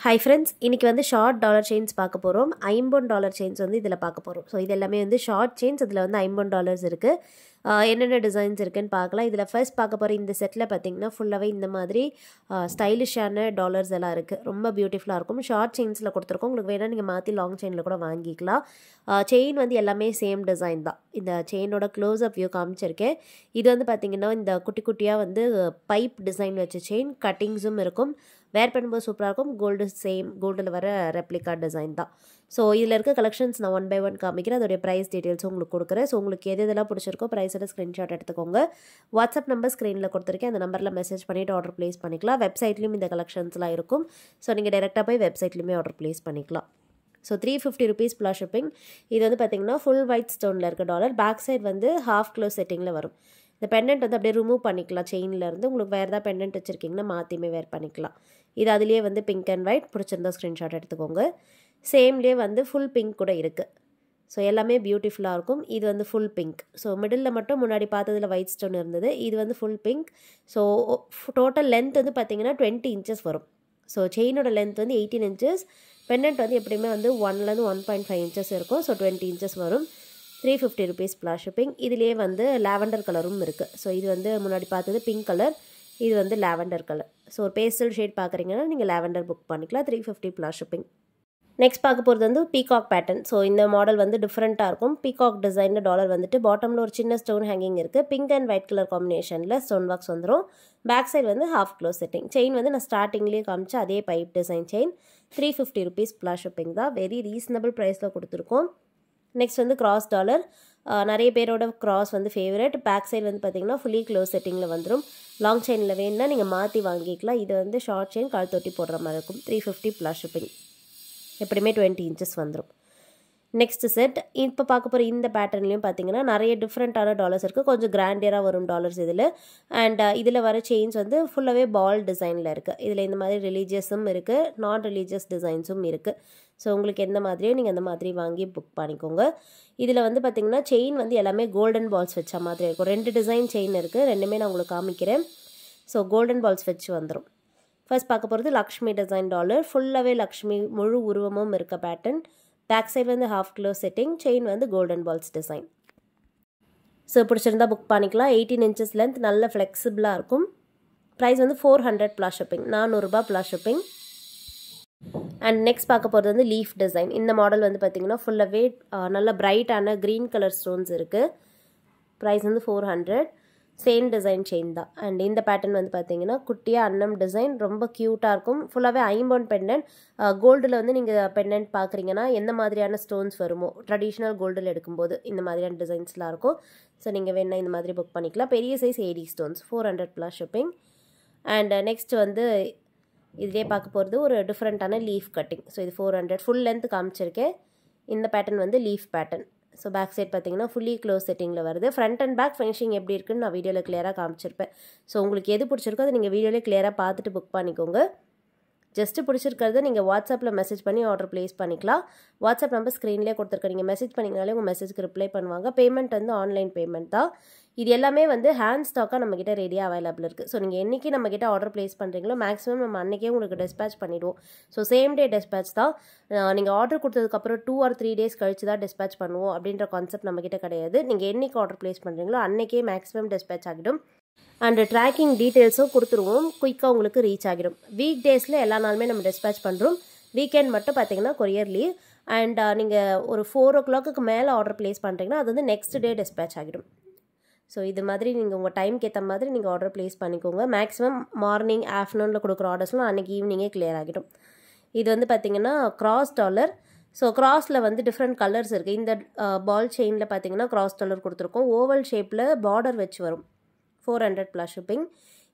Hi friends, இன்றைக்கி வந்து short dollar chains பார்க்க போகிறோம். $50 செயின்ஸ் வந்து இதில் பார்க்க போகிறோம். ஸோ இது எல்லாமே வந்து ஷார்ட் செயின்ஸ். இதில் வந்து $50 இருக்குது. என்னென்ன டிசைன்ஸ் இருக்குதுன்னு பார்க்கலாம். இதில் ஃபர்ஸ்ட் பார்க்க போகிற இந்த செட்டில் பார்த்திங்கன்னா ஃபுல்லாகவே இந்த மாதிரி ஸ்டைலிஷான டாலர்ஸ் எல்லாம் இருக்குது. ரொம்ப பியூட்டிஃபுல்லாக இருக்கும். ஷார்ட் செயின்ஸில் கொடுத்துருக்கோம். உங்களுக்கு வேணால் நீங்கள் மாற்றி லாங் செயினில் கூட வாங்கிக்கலாம். செயின் வந்து எல்லாமே சேம் டிசைன் தான். இந்த செயினோட க்ளோஸ்அப் வியூ காமிச்சிருக்கேன். இது வந்து பார்த்திங்கன்னா இந்த குட்டி குட்டியாக வந்து பைப் டிசைன் வச்ச செயின், கட்டிங்ஸும் இருக்கும். வேர் பண்ணும்போது சூப்பராக இருக்கும். கோல்டு சேம் கோல்டில் வர ரெப்ளிகா டிசைன் தான். ஸோ இதில் இருக்க கலெக்ஷன்ஸ் நான் 1 by 1 காமிக்கிறேன். அதோடைய ப்ரைஸ் டீட்டெயில்ஸும் உங்களுக்கு கொடுக்குறேன். ஸோ உங்களுக்கு எதெல்லாம் பிடிச்சிருக்கோ ப்ரைஸோட ஸ்க்ரீன்ஷாட் எடுத்துக்கோங்க. வாட்ஸ்அப் நம்பர் ஸ்க்ரீனில் கொடுத்துருக்கேன். அந்த நம்பரில் மெசேஜ் பண்ணிவிட்டு ஆர்டர் ப்ளேஸ் பண்ணிக்கலாம். வெப்சைட்லேயும் இந்த கலெக்ஷன்ஸ்லாம் இருக்கும். ஸோ நீங்கள் டேரெக்டாக போய் வெப்சைட்லேயுமே ஆர்டர் ப்ளேஸ் பண்ணிக்கலாம். So $350 plus shipping. இது வந்து பார்த்திங்கன்னா ஃபுல் ஒயிட் ஸ்டோனில் இருக்க டாலர். பேக் சைட் வந்து ஹாஃப் க்ளோஸ் செட்டிங்கில் வரும். இந்த பெண்டன்ட் வந்து அப்படியே ரிமூவ் பண்ணிக்கலாம். செயின்லேருந்து உங்களுக்கு வேறு ஏதாவது பெண்டன்ட் வச்சுருக்கீங்கன்னா மாற்றியுமே வேர் பண்ணிக்கலாம். இது அதுலேயே வந்து பிங்க் அண்ட் ஒயிட். பிடிச்சிருந்தா ஸ்க்ரீன்ஷாட் எடுத்துக்கோங்க. சேம்லேயே வந்து ஃபுல் பிங்க் கூட இருக்குது. ஸோ எல்லாமே பியூட்டிஃபுல்லாக இருக்கும். இது வந்து ஃபுல் பிங்க். ஸோ மிடில் மட்டும் முன்னாடி பார்த்ததில் ஒயிட் ஸ்டோன் இருந்தது. இது வந்து full pink. So total length வந்து பார்த்திங்கன்னா 20 inches வரும். ஸோ செயினோட லென்த் வந்து 18 inches. பெண்டன்ட் வந்து எப்படியுமே வந்து 1லேருந்து 1.5 inches இருக்கும். ஸோ 20 inches வரும். $350 ப்ளஸ் ஷிப்பிங். இதுலேயே வந்து லாவெண்டர் கலரும் இருக்குது. ஸோ இது வந்து முன்னாடி பார்த்தது பிங்க் கலர். இது வந்து லாவெண்டர் கலர். ஸோ ஒரு பேஸ்டல் ஷேட் பார்க்குறீங்கன்னா நீங்கள் லாவெண்டர் புக் பண்ணிக்கலாம். $350 ப்ளஸ் ஷிப்பிங். நெக்ஸ்ட் பார்க்க போகிறது வந்து பீகாக் பேட்டர்ன். ஸோ இந்த மாடல் வந்து டிஃப்ரெண்ட்டாக இருக்கும். பீகாக் டிசைனில் டாலர் வந்துட்டு பாட்டமில் ஒரு சின்ன ஸ்டோன் ஹேங்கிங் இருக்குது. பிங்க் அண்ட் ஒயிட் கலர் காம்பினேஷனில் ஸ்டோன் பாக்ஸ் வந்துடும். பேக் சைடு வந்து ஹாஃப் க்ளோஸ் செட்டிங். செயின் வந்து நான் ஸ்டார்டிங்லேயே காமிச்சு அதே pipe design chain. $350 plus shipping தான். வெரி ரீசனபிள் ப்ரைஸில் கொடுத்துருக்கோம். நெக்ஸ்ட் வந்து கிராஸ் டாலர். நிறைய பேரோட கிராஸ் வந்து ஃபேவரட். பேக் சைடு வந்து பார்த்திங்கன்னா ஃபுல்லி க்ளோஸ் செட்டிங்கில் வந்துடும். லாங் செயினில் வேணுன்னா நீங்கள் மாற்றி வாங்கிக்கலாம். இது வந்து ஷார்ட் செயின் கால் தொட்டி போடுற மாதிரி இருக்கும். $350 ப்ளஸ் ஷிப்பிங். எப்படியுமே 20 inches வந்துடும். Next set. இப்போ பார்க்க போகிற இந்த பேட்டர்ன்லேயும் பார்த்தீங்கன்னா நிறைய டிஃப்ரெண்ட்டான டாலர்ஸ் இருக்குது. கொஞ்சம் கிராண்டியராக வரும் டாலர்ஸ் இதில். அண்ட் இதில் வர செயின்ஸ் வந்து ஃபுல்லாகவே பால் டிசைனில் இருக்குது. இதில் இந்த மாதிரி ரிலீஜியஸும் இருக்குது, நான் ரிலீஜியஸ் டிசைன்ஸும் இருக்குது. ஸோ உங்களுக்கு எந்த மாதிரியோ நீங்கள் அந்த மாதிரி வாங்கி புக் பண்ணிக்கோங்க. இதில் வந்து பார்த்திங்கன்னா செயின் வந்து எல்லாமே கோல்டன் பால்ஸ் வச்ச மாதிரி இருக்கும். 2 டிசைன் செயின் இருக்குது. ரெண்டுமே நான் உங்களுக்கு காமிக்கிறேன். ஸோ கோல்டன் பால்ஸ் வச்சு வந்துடும். ஃபர்ஸ்ட் பார்க்க போகிறது லக்ஷ்மி டிசைன் டாலர். ஃபுல்லாகவே லக்ஷ்மி முழு உருவமும் இருக்க பேட்டர்ன். பேக் சைடு வந்து ஹாஃப் க்ளோஸ் செட்டிங். செயின் வந்து கோல்டன் பால்ஸ் டிசைன். ஸோ பிடிச்சிருந்தா புக் பண்ணிக்கலாம். 18 inches லென்த். நல்ல ஃப்ளெக்சிபிளாக இருக்கும். ப்ரைஸ் வந்து $400 plus shipping. $400 plus shipping. And next பார்க்க போகிறது வந்து லீஃப் டிசைன். இந்த மாடல் வந்து பார்த்திங்கன்னா ஃபுல்லாகவே நல்ல பிரைட்டான க்ரீன் கலர் ஸ்டோன்ஸ் இருக்குது. ப்ரைஸ் வந்து $400. சேம் டிசைன் செயின் தான். அண்ட் இந்த பேட்டர்ன் வந்து பார்த்தீங்கன்னா குட்டியாக அன்னம் டிசைன். ரொம்ப க்யூட்டாக இருக்கும். ஃபுல்லாகவே ஐம்பொன் பெண்டன்ட். கோல்டில் வந்து நீங்கள் பெண்டன்ட் பார்க்குறீங்கன்னா எந்த மாதிரியான ஸ்டோன்ஸ் வருமோ ட்ரெடிஷ்னல் கோல்டில் எடுக்கும்போது இந்த மாதிரியான டிசைன்ஸ்லாம் இருக்கும். ஸோ நீங்கள் வேணால் இந்த மாதிரி புக் பண்ணிக்கலாம். பெரிய size AD stones. $400 plus shipping. And next வந்து இதிலே பார்க்க போகிறது ஒரு டிஃப்ரெண்ட்டான லீஃப் கட்டிங். ஸோ இது 400. ஃபுல் லென்த் காமிச்சிருக்கேன். இந்த பேட்டர்ன் வந்து leaf pattern. So back side பார்த்தீங்கன்னா ஃபுல்லி க்ளோஸ் செட்டிங்கில் வருது. ஃப்ரண்ட் அண்ட் பேக் ஃபினிஷிங் எப்படி இருக்குன்னு நான் வீடியோவில் கிளியராக காமிச்சிருப்பேன். ஸோ உங்களுக்கு எது பிடிச்சிருக்கோ அதை நீங்கள் வீடியோவில் கிளியராக பார்த்துட்டு புக் பண்ணிக்கோங்க. ஜஸ்ட்டு பிடிச்சிருக்கிறத நீங்கள் வாட்ஸ்அப்பில் மெசேஜ் பண்ணி ஆர்டர் ப்ளேஸ் பண்ணிக்கலாம். வாட்ஸ்அப் நம்பர் ஸ்க்ரீன்லேயே கொடுத்துருக்கேன். நீங்கள் மெசேஜ் பண்ணிங்கனாலே உங்கள் மெசேஜ்க்கு ரிப்ளை பண்ணுவாங்க. பேமெண்ட் வந்து ஆன்லைன் பேமெண்ட் தான். இது எல்லாமே வந்து ஹேண்ட் ஸ்டாக்காக நம்மக்கிட்ட ரெடியாக அவைலபிள் இருக்குது. ஸோ நீங்கள் என்றைக்கு நம்மக்கிட்ட ஆர்டர் ப்ளேஸ் பண்ணுறீங்களோ மேக்ஸிமம் நம்ம அன்றைக்கே உங்களுக்கு டிஸ்பேச் பண்ணிவிடுவோம். ஸோ சேம் டே டிஸ்பேச் தான். நீங்கள் ஆர்டர் கொடுத்ததுக்கப்புறம் 2 or 3 days கழிச்சு தான் டிஸ்பேச் பண்ணுவோம் அப்படின்ற கான்செப்ட் நம்மக்கிட்ட கிடையாது. நீங்கள் என்றைக்கு ஆர்டர் ப்ளேஸ் பண்ணுறீங்களோ அன்றைக்கே மேக்ஸிமம் டிஸ்பேச் ஆகிடும். அண்ட் ட்ராக்கிங் டீட்டெயில்ஸும் கொடுத்துருவோம். குயிக்காக உங்களுக்கு ரீச் ஆகிடும். வீக் டேஸில் எல்லா நாளுமே நம்ம டிஸ்பேச் பண்ணுறோம். வீக்கெண்ட் மட்டும் பார்த்தீங்கன்னா கொரியர் லீவ். அண்ட் நீங்கள் ஒரு 4 o'clock மேலே ஆர்டர் ப்ளேஸ் பண்ணுறீங்கன்னா அது வந்து நெக்ஸ்ட் டே டிஸ்பேச் ஆகிடும். ஸோ இது மாதிரி நீங்கள் உங்கள் டைம்க்கு ஏற்ற மாதிரி நீங்கள் ஆர்டர் ப்ளேஸ் பண்ணிக்கோங்க. மேக்ஸிமம் மார்னிங் ஆஃப்டர்நூனில் கொடுக்குற ஆர்டர்ஸ்லாம் அன்றைக்கி ஈவினிங்கே கிளியர் ஆகிடும். இது வந்து பார்த்திங்கன்னா கிராஸ் டாலர். ஸோ கிராஸில் வந்து டிஃப்ரெண்ட் கலர்ஸ் இருக்குது. இந்த பால் செயினில் பார்த்தீங்கன்னா கிராஸ் டாலர் கொடுத்துருக்கோம். ஓவல் ஷேப்பில் பார்டர் வச்சு வரும். $400 ப்ளஸ் ஷிப்பிங்.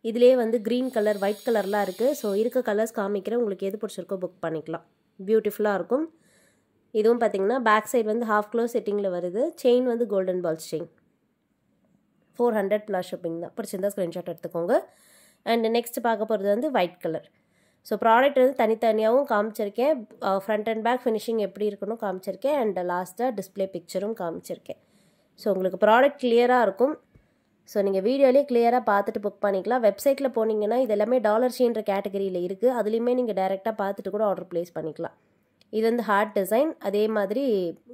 இதிலே வந்து க்ரீன் கலர், ஒயிட் கலர்லாம் இருக்குது. ஸோ இருக்க கலர்ஸ் காமிக்கிறேன். உங்களுக்கு எது பிடிச்சிருக்கோ புக் பண்ணிக்கலாம். பியூட்டிஃபுல்லாக இருக்கும். இதுவும் பார்த்திங்கன்னா பேக் சைடு வந்து ஹாஃப் க்ளோஸ் செட்டிங்கில் வருது. செயின் வந்து golden balls chain. $400 plus shipping தான். பிடிச்சிருந்தா ஸ்க்ரீன்ஷாட் எடுத்துக்கோங்க. அண்ட் நெக்ஸ்ட் பார்க்க போகிறது வந்து ஒயிட் கலர். ஸோ ப்ராடக்ட் வந்து தனித்தனியாகவும் காமிச்சிருக்கேன். ஃப்ரண்ட் அண்ட் பேக் ஃபினிஷிங் எப்படி இருக்கணும் காமிச்சிருக்கேன். அண்ட் லாஸ்ட்டாக டிஸ்பிளே பிக்சரும் காமிச்சிருக்கேன். ஸோ உங்களுக்கு ப்ராடக்ட் கிளியராக இருக்கும். ஸோ நீங்கள் வீடியோலேயே கிளியராக பார்த்துட்டு புக் பண்ணிக்கலாம். வெப்சைட்டில் போனீங்கன்னா இது எல்லாமே டாலர் செயின்ற கேட்டகரியில் இருக்குது. அதுலேயுமே நீங்கள் டைரெக்டாக பார்த்துட்டு கூட ஆர்டர் ப்ளேஸ் பண்ணிக்கலாம். இது வந்து ஹார்ட் டிசைன், அதே மாதிரி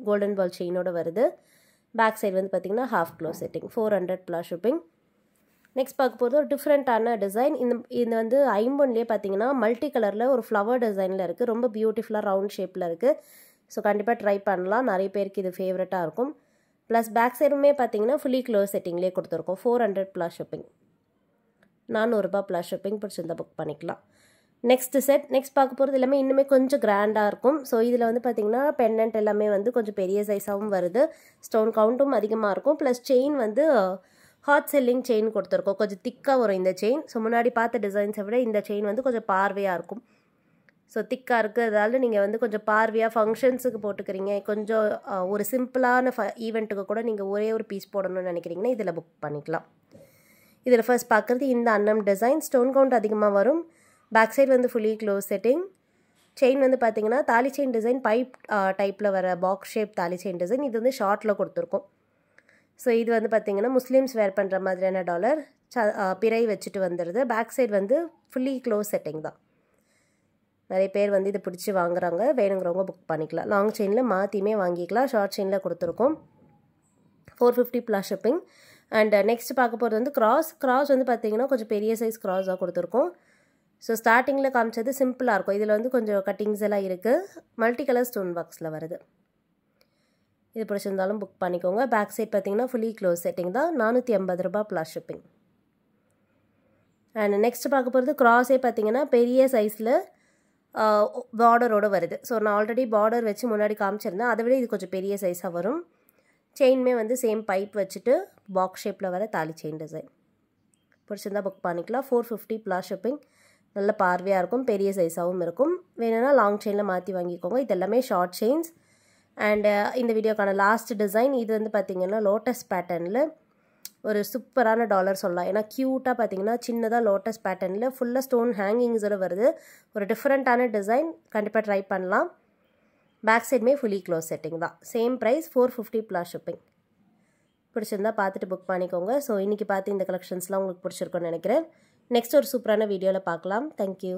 கோல்டன் பால் செயினோட வருது. பேக் சைடு வந்து பார்த்திங்கன்னா half close setting, 400 + shipping. Next பார்க்க போகிறது ஒரு டிஃப்ரெண்ட்டான டிசைன். இது வந்து ஐம்பொன்லேயே பார்த்தீங்கன்னா மல்டி கலரில் ஒரு ஃப்ளவர் டிசைனில் இருக்குது. ரொம்ப பியூட்டிஃபுல்லாக ரவுண்ட் ஷேப்பில் இருக்குது. ஸோ கண்டிப்பாக ட்ரை பண்ணலாம். நிறைய பேருக்கு இது ஃபேவரட்டாக இருக்கும். ப்ளஸ் பேக் சைடுமே பார்த்தீங்கன்னா ஃபுல்லி க்ளோஸ் செட்டிங்லேயே கொடுத்துருக்கோம். 400 + ஷிப்பிங், 400 ரூபாய் + ஷிப்பிங். பிடிச்சிருந்தா புக் பண்ணிக்கலாம். நெக்ஸ்ட் பார்க்க போகிறது எல்லாமே இன்னுமே கொஞ்சம் கிராண்டாக இருக்கும். ஸோ இதில் வந்து பார்த்திங்கன்னா பெண்டன்ட் எல்லாமே வந்து கொஞ்சம் பெரிய சைஸாகவும் வருது. ஸ்டோன் கவுண்ட்டும் அதிகமாக இருக்கும். ப்ளஸ் செயின் வந்து ஹாட் செல்லிங் செயின் கொடுத்துருக்கோம். கொஞ்சம் திக்காக வரும் இந்த செயின். ஸோ முன்னாடி பார்த்த டிசைன்ஸை விட இந்த செயின் வந்து கொஞ்சம் பார்வையாக இருக்கும். ஸோ திக்காக இருக்கிறதால நீங்கள் வந்து கொஞ்சம் பார்வையாக ஃபங்க்ஷன்ஸுக்கு போட்டுக்கிறீங்க, கொஞ்சம் ஒரு சிம்பிளான ஈவெண்ட்டுக்கு கூட நீங்கள் ஒரே ஒரு பீஸ் போடணும்னு நினைக்கிறீங்கன்னா இதில் புக் பண்ணிக்கலாம். இதில் ஃபர்ஸ்ட் பார்க்குறது இந்த அன்னம் டிசைன். ஸ்டோன் கவுண்ட் அதிகமாக வரும். பேக் சைடு வந்து ஃபுல்லி க்ளோஸ் செட்டிங். செயின் வந்து பார்த்தீங்கன்னா தாலி செயின் டிசைன், பைப் டைப்பில் வர பாக்ஸ் ஷேப் தாலி செயின் டிசைன். இது வந்து ஷார்ட்டில் கொடுத்துருக்கோம். ஸோ இது வந்து பார்த்திங்கன்னா முஸ்லீம்ஸ் வேர் பண்ணுற மாதிரியான டாலர் பிறை வச்சுட்டு வந்துடுது. பேக் சைடு வந்து ஃபுல்லி க்ளோஸ் செட்டிங் தான். நிறைய பேர் வந்து இதை பிடிச்சி வாங்குறாங்க. வேணுங்கிறவங்க புக் பண்ணிக்கலாம். லாங் செயினில் மாற்றியுமே வாங்கிக்கலாம். ஷார்ட் செயினில் கொடுத்துருக்கோம். 450 + ஷிப்பிங். அண்ட் நெக்ஸ்ட் பார்க்க போகிறது வந்து கிராஸ் வந்து பார்த்திங்கன்னா கொஞ்சம் பெரிய சைஸ் கிராஸாக கொடுத்துருக்கோம். ஸோ ஸ்டார்டிங்கில் காமிச்சது சிம்பிளாக இருக்கும். இதில் வந்து கொஞ்சம் கட்டிங்ஸ் எல்லாம் இருக்குது. மல்டி கலர் ஸ்டோன் பாக்ஸில் வருது. இது பிடிச்சிருந்தாலும் புக் பண்ணிக்கோங்க. பேக் சைட் பார்த்திங்கன்னா ஃபுல்லி க்ளோஸ் செட்டிங் தான். 480 ரூபாய் + ஷிப்பிங். அண்ட் நெக்ஸ்ட் பார்க்க போகிறது கிராஸே பார்த்திங்கன்னா பெரிய சைஸில் பார்டரோடு வருது. ஸோ நான் ஆல்ரெடி பார்டர் வச்சு முன்னாடி காமிச்சிருந்தேன். அதை விட இது கொஞ்சம் பெரிய சைஸாக வரும். செயின்மே வந்து சேம் பைப் வச்சுட்டு பாக்ஸ் ஷேப்பில் வர தாலி செயின் டிசைன். பிடிச்சிருந்தா புக் பண்ணிக்கலாம். 450 + ஷிப்பிங். நல்ல பார்வையாக இருக்கும். பெரிய சைஸாகவும் இருக்கும். வேணும்னா லாங் செயினில் மாற்றி வாங்கிக்கோங்க. இது எல்லாமே ஷார்ட் செயின்ஸ். அண்டு இந்த வீடியோக்கான லாஸ்ட் டிசைன் இது வந்து பார்த்திங்கன்னா லோட்டஸ் பேட்டர்னில் ஒரு சூப்பரான டாலர் சொல்லலாம். ஏன்னா க்யூட்டாக பார்த்திங்கன்னா சின்னதாக லோட்டஸ் பேட்டர்னில் ஃபுல்லாக ஸ்டோன் ஹேங்கிங்ஸோடு வருது. ஒரு டிஃப்ரெண்ட்டான டிசைன். கண்டிப்பாக ட்ரை பண்ணலாம். பேக் சைடுமே ஃபுல்லி க்ளோஸ் செட்டிங் தான். Same price, 450 + shipping. பிடிச்சிருந்தா பார்த்துட்டு புக் பண்ணிக்கோங்க. ஸோ இன்றைக்கி பார்த்து இந்த கலெக்ஷன்ஸ்லாம் உங்களுக்கு பிடிச்சிருக்குன்னு நினைக்கிறேன். நெக்ஸ்ட் ஒரு சூப்பரான வீடியோவில் பார்க்கலாம். தேங்க்யூ.